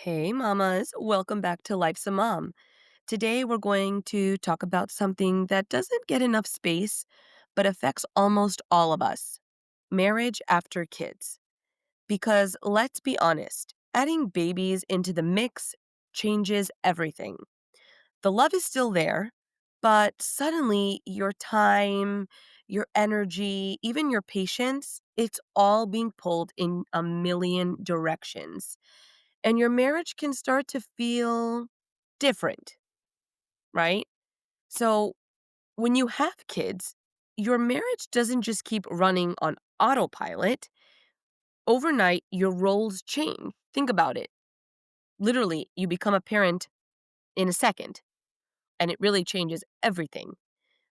Hey, mamas. Welcome back to Life's a Mom. Today, we're going to talk about something that doesn't get enough space, but affects almost all of us: marriage after kids. Because let's be honest, adding babies into the mix changes everything. The love is still there, but suddenly your time, your energy, even your patience, it's all being pulled in a million directions. And your marriage can start to feel different, right? So when you have kids, your marriage doesn't just keep running on autopilot. Overnight, your roles change. Think about it. Literally, you become a parent in a second, and it really changes everything.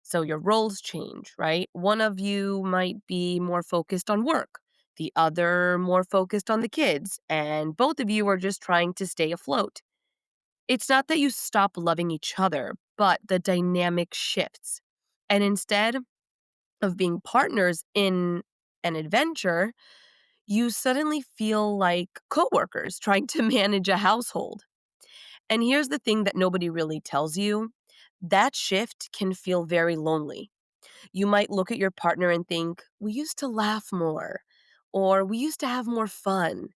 So your roles change, right? One of you might be more focused on work, the other more focused on the kids, and both of you are just trying to stay afloat. It's not that you stop loving each other, but the dynamic shifts. And instead of being partners in an adventure, you suddenly feel like coworkers trying to manage a household. And here's the thing that nobody really tells you: that shift can feel very lonely. You might look at your partner and think, we used to laugh more, or we used to have more fun.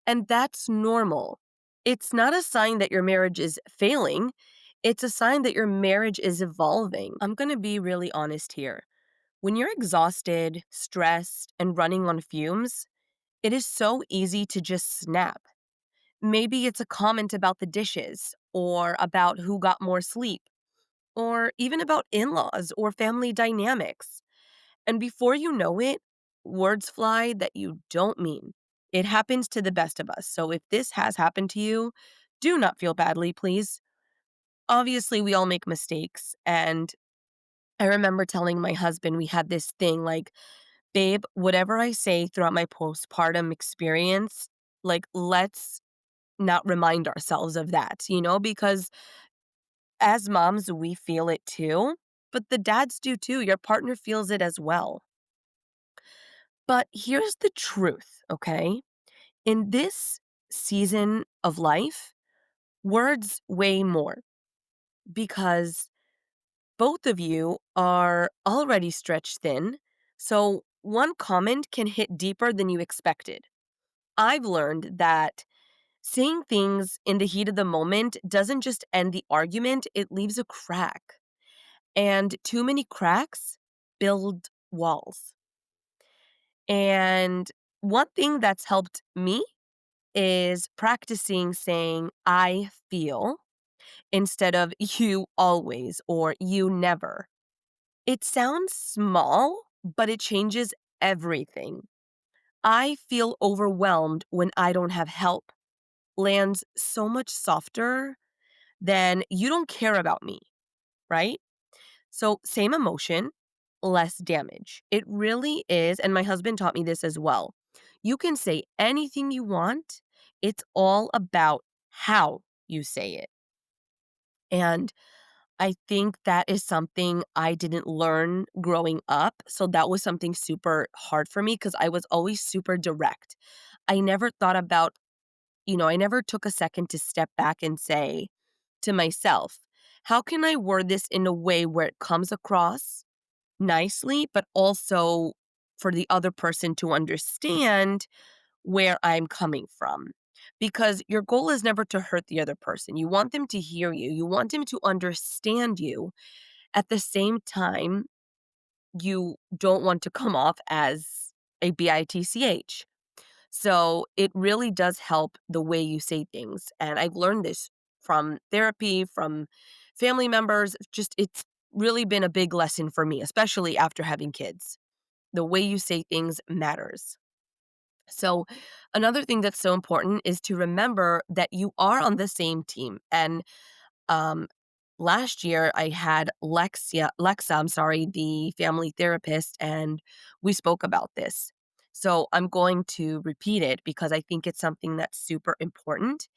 And that's normal. It's not a sign that your marriage is failing. It's a sign that your marriage is evolving. I'm going to be really honest here. When you're exhausted, stressed, and running on fumes, it is so easy to just snap. Maybe it's a comment about the dishes, or about who got more sleep, or even about in laws or family dynamics. And before you know it, words fly that you don't mean. It happens to the best of us. So if this has happened to you, do not feel badly, please. Obviously, we all make mistakes. And I remember telling my husband, we had this thing like, babe, whatever I say throughout my postpartum experience, like, let's not remind ourselves of that, because as moms, we feel it too, but the dads do too. Your partner feels it as well. But here's the truth, okay? In this season of life, words weigh more because both of you are already stretched thin. So one comment can hit deeper than you expected. I've learned that saying things in the heat of the moment doesn't just end the argument, it leaves a crack. And too many cracks build walls. And one thing that's helped me is practicing saying "I feel" instead of "you always" or "you never." It sounds small, but it changes everything. "I feel overwhelmed when I don't have help" lands so much softer than "you don't care about me," right? So, same emotion, less damage. It really is. And my husband taught me this as well. You can say anything you want, it's all about how you say it. And I think that is something I didn't learn growing up. So, that was something super hard for me because I was always super direct. I never thought about, I never took a second to step back and say to myself, how can I word this in a way where it comes across nicely, but also for the other person to understand where I'm coming from? Because your goal is never to hurt the other person. You want them to hear you, you want them to understand you. At the same time, you don't want to come off as a bitch. So it really does help the way you say things. And I've learned this from therapy, from family members. Just it's really been a big lesson for me, especially after having kids. The way you say things matters. So another thing that's so important is to remember that you are on the same team. And um, last year I had Lexa, I'm sorry, the family therapist, and we spoke about this. So I'm going to repeat it because I think it's something that's super important.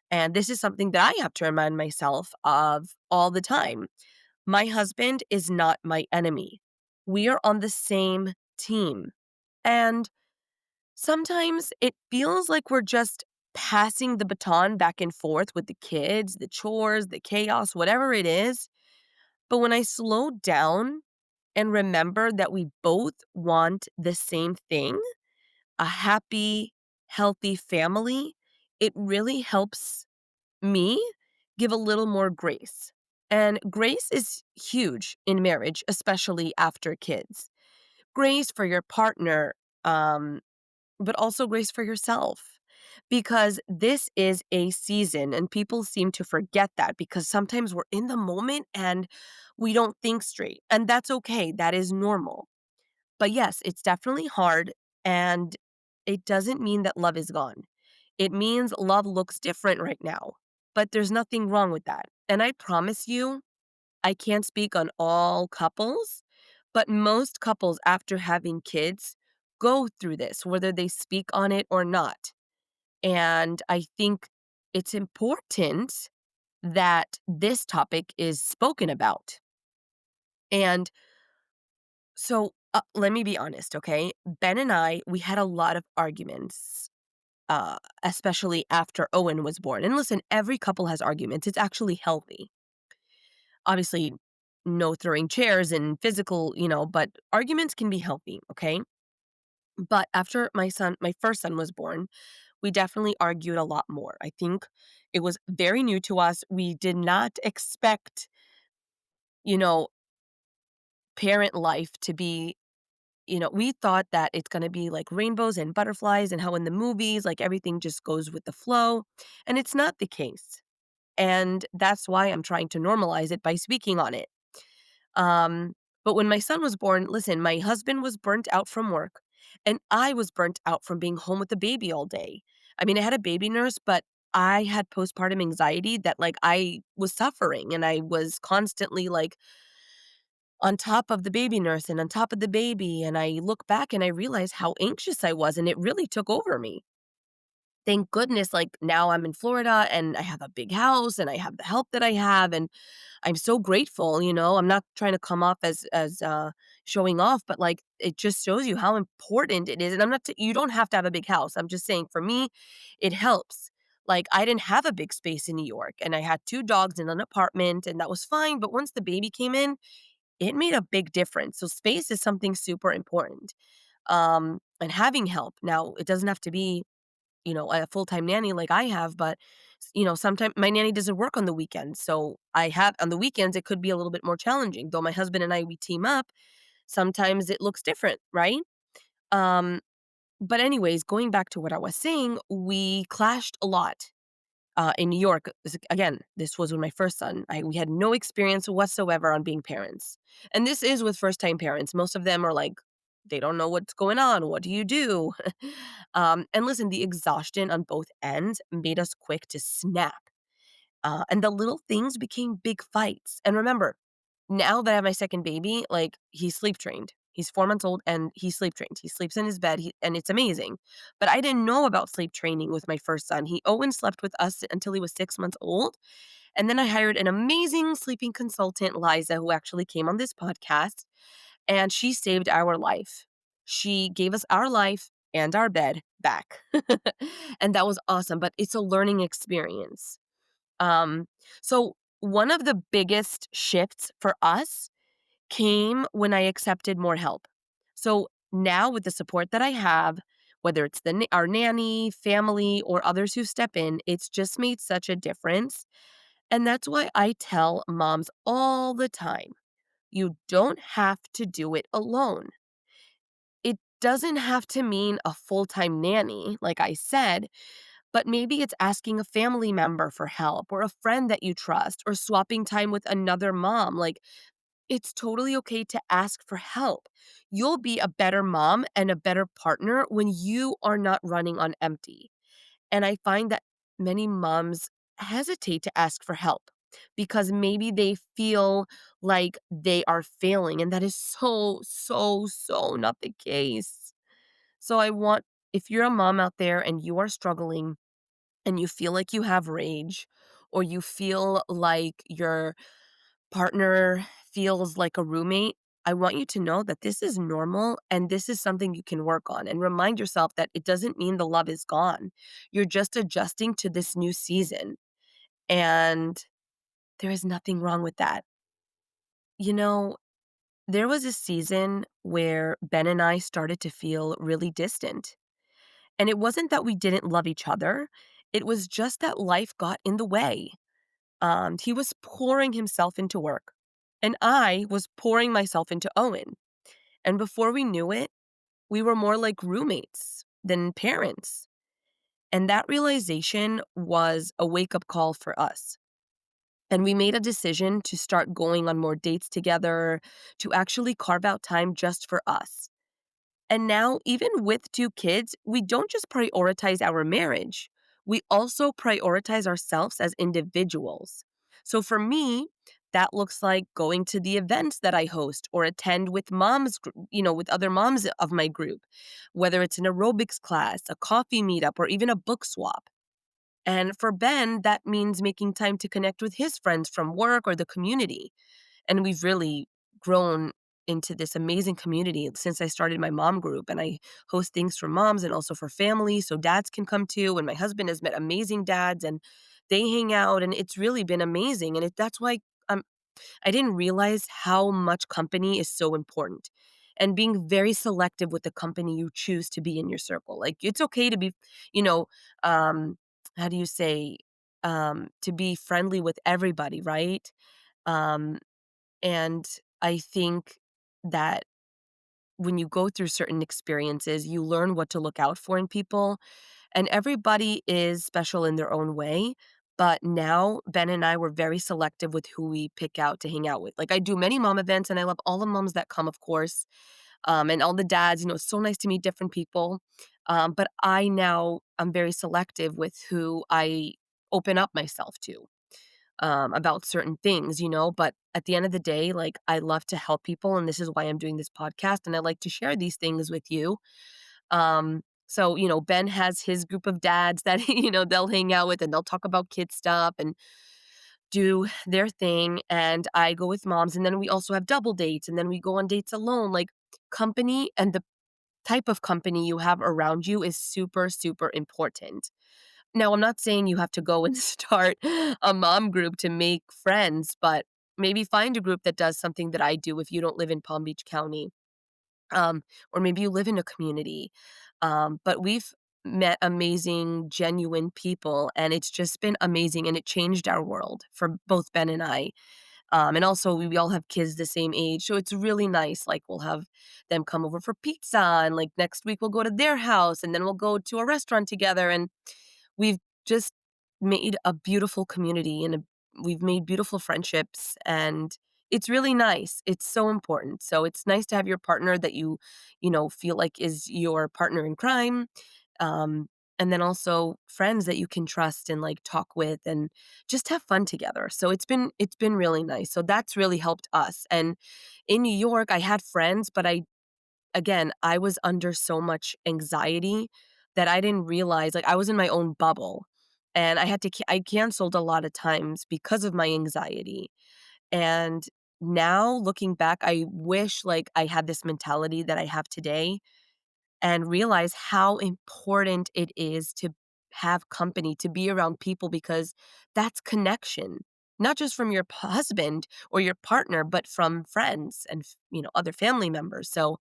And this is something that I have to remind myself of all the time. My husband is not my enemy. We are on the same team. And sometimes it feels like we're just passing the baton back and forth with the kids, the chores, the chaos, whatever it is. But when I slow down and remember that we both want the same thing, a happy, healthy family, it really helps me give a little more grace. And grace is huge in marriage, especially after kids. Grace for your partner, um, but also grace for yourself. Because this is a season, and people seem to forget that because sometimes we're in the moment and we don't think straight. And that's okay. That is normal. But yes, it's definitely hard. And it doesn't mean that love is gone. It means love looks different right now. But there's nothing wrong with that. And I promise you, I can't speak on all couples, but most couples after having kids go through this, whether they speak on it or not. And I think it's important that this topic is spoken about. And so let me be honest, okay? Ben and I, we had a lot of arguments, especially after Owen was born. And listen, every couple has arguments. It's actually healthy. Obviously, no throwing chairs and physical, but arguments can be healthy, okay? But after my first son was born, we definitely argued a lot more. I think it was very new to us. We did not expect, you know, parent life to be, we thought that it's going to be like rainbows and butterflies and how in the movies, like everything just goes with the flow. And it's not the case. And that's why I'm trying to normalize it by speaking on it. Um, but when my son was born, listen, my husband was burnt out from work and I was burnt out from being home with the baby all day. I mean, I had a baby nurse, but I had postpartum anxiety that like I was suffering and I was constantly like on top of the baby nurse and on top of the baby. And I look back and I realize how anxious I was and it really took over me. Thank goodness, like now I'm in Florida and I have a big house and I have the help that I have. And I'm so grateful, I'm not trying to come off as showing off, but, like, it just shows you how important it is, and I'm not t you don't have to have a big house, I'm just saying for me, it helps. Like, I didn't have a big space in New York, and I had 2 dogs in an apartment, and that was fine, but once the baby came in, it made a big difference, so space is something super important, and having help. Now, it doesn't have to be a full-time nanny like I have, but sometimes my nanny doesn't work on the weekends. So I have on the weekends it could be a little bit more challenging. Though my husband and I we team up, sometimes it looks different, right? Um but anyways, going back to what I was saying, we clashed a lot. In New York, again, this was with my first son. We had no experience whatsoever on being parents. And this is with first time parents. Most of them are like, they don't know what's going on. What do you do? And listen, the exhaustion on both ends made us quick to snap. And the little things became big fights. And remember, now that I have my second baby, like he's sleep trained. He's 4 months old and he's sleep trained. He sleeps in his bed and it's amazing. But I didn't know about sleep training with my first son. Owen slept with us until he was 6 months old. And then I hired an amazing sleeping consultant, Liza, who actually came on this podcast. And she saved our life. She gave us our life and our bed back. And that was awesome. But it's a learning experience. Um, so one of the biggest shifts for us came when I accepted more help. So now with the support that I have, whether it's our nanny, family, or others who step in, it's just made such a difference. And that's why I tell moms all the time, you don't have to do it alone. It doesn't have to mean a full-time nanny, like I said, but maybe it's asking a family member for help or a friend that you trust or swapping time with another mom. Like, it's totally okay to ask for help. You'll be a better mom and a better partner when you are not running on empty. And I find that many moms hesitate to ask for help because maybe they feel like they are failing. And that is so, so, so not the case. So if you're a mom out there and you are struggling, and you feel like you have rage, or you feel like your partner feels like a roommate, I want you to know that this is normal and this is something you can work on, and remind yourself that it doesn't mean the love is gone. You're just adjusting to this new season, and there is nothing wrong with that. You know, there was a season where Ben and I started to feel really distant. And it wasn't that we didn't love each other, it was just that life got in the way. He was pouring himself into work, and I was pouring myself into Owen. And before we knew it, we were more like roommates than parents. And that realization was a wake up call for us. And we made a decision to start going on more dates together, to actually carve out time just for us. And now, even with 2 kids, we don't just prioritize our marriage, we also prioritize ourselves as individuals. So for me, that looks like going to the events that I host or attend with with other moms of my group, whether it's an aerobics class, a coffee meetup, or even a book swap. And for Ben, that means making time to connect with his friends from work or the community. And we've really grown into this amazing community since I started my mom group, and I host things for moms and also for families so dads can come too, and my husband has met amazing dads and they hang out, and it's really been amazing, and that's why I didn't realize how much company is so important, and being very selective with the company you choose to be in your circle. Like, it's okay to be, you know, um, how do you say, to be friendly with everybody, right? Um, and I think that when you go through certain experiences, you learn what to look out for in people, and everybody is special in their own way. But now Ben and I were very selective with who we pick out to hang out with. Like, I do many mom events and I love all the moms that come, of course. And all the dads, it's so nice to meet different people. But I'm very selective with who I open up myself to about certain things, but at the end of the day, like, I love to help people, and this is why I'm doing this podcast, and I like to share these things with you. So, Ben has his group of dads that, they'll hang out with and they'll talk about kid stuff and do their thing. And I go with moms. And then we also have double dates and then we go on dates alone. Like, company and the type of company you have around you is super, super important. Now, I'm not saying you have to go and start a mom group to make friends, but maybe find a group that does something that I do if you don't live in Palm Beach County, or maybe you live in a community. But we've met amazing, genuine people, and it's just been amazing, and it changed our world for both Ben and I. And also, we all have kids the same age, so it's really nice. Like, we'll have them come over for pizza, and like next week we'll go to their house, and then we'll go to a restaurant together, and we've just made a beautiful community and we've made beautiful friendships, and it's really nice. It's so important. So it's nice to have your partner that feel like is your partner in crime. Um, and then also friends that you can trust and like talk with and just have fun together. So it's been really nice. So that's really helped us. And in New York, I had friends, but I was under so much anxiety that I didn't realize, like, I was in my own bubble, and I canceled a lot of times because of my anxiety, and now looking back, I wish, like, I had this mentality that I have today and realize how important it is to have company, to be around people because that's connection, not just from your husband or your partner, but from friends and, other family members. So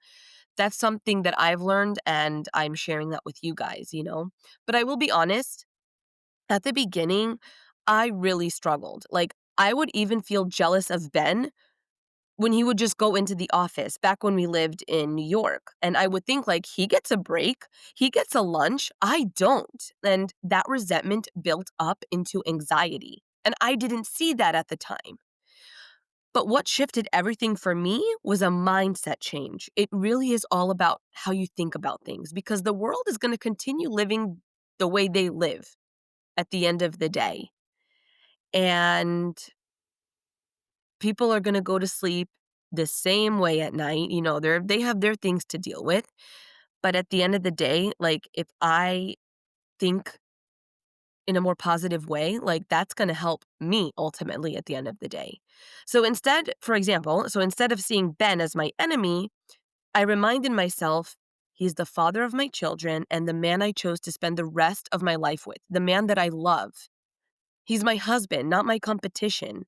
that's something that I've learned, and I'm sharing that with you guys. But I will be honest, at the beginning, I really struggled. Like, I would even feel jealous of Ben when he would just go into the office back when we lived in New York. And I would think, like, he gets a break, he gets a lunch, I don't. And that resentment built up into anxiety. And I didn't see that at the time. But what shifted everything for me was a mindset change. It really is all about how you think about things because the world is going to continue living the way they live at the end of the day. And people are going to go to sleep the same way at night. They have their things to deal with. But at the end of the day, like, if I think in a more positive way, like that's going to help me ultimately at the end of the day. So instead, for example, instead of seeing Ben as my enemy, I reminded myself he's the father of my children and the man I chose to spend the rest of my life with, the man that I love. He's my husband, not my competition.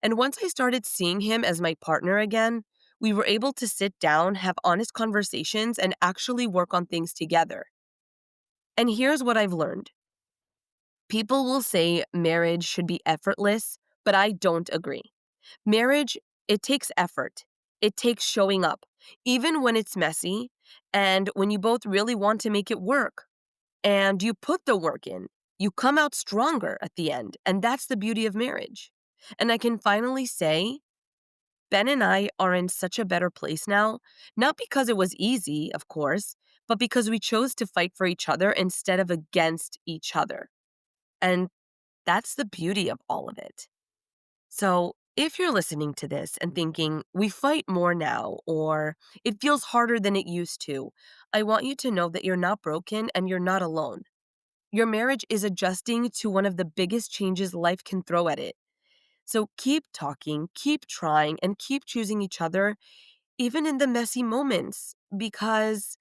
And once I started seeing him as my partner again, we were able to sit down, have honest conversations, and actually work on things together. And here's what I've learned. People will say marriage should be effortless, but I don't agree. Marriage, it takes effort. It takes showing up, even when it's messy and when you both really want to make it work. And you put the work in. You come out stronger at the end, and that's the beauty of marriage. And I can finally say, Ben and I are in such a better place now, not because it was easy, of course, but because we chose to fight for each other instead of against each other. And that's the beauty of all of it. So, if you're listening to this and thinking, we fight more now, or it feels harder than it used to, I want you to know that you're not broken and you're not alone. Your marriage is adjusting to one of the biggest changes life can throw at it. So keep talking, keep trying, and keep choosing each other, even in the messy moments, because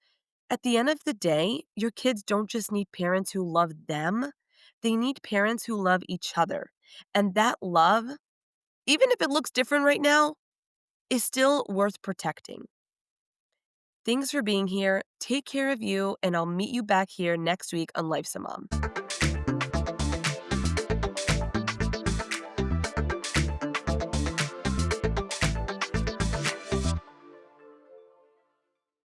at the end of the day, your kids don't just need parents who love them, they need parents who love each other. And that love, even if it looks different right now, is still worth protecting. Thanks for being here. Take care of you, and I'll meet you back here next week on Life's a Mom.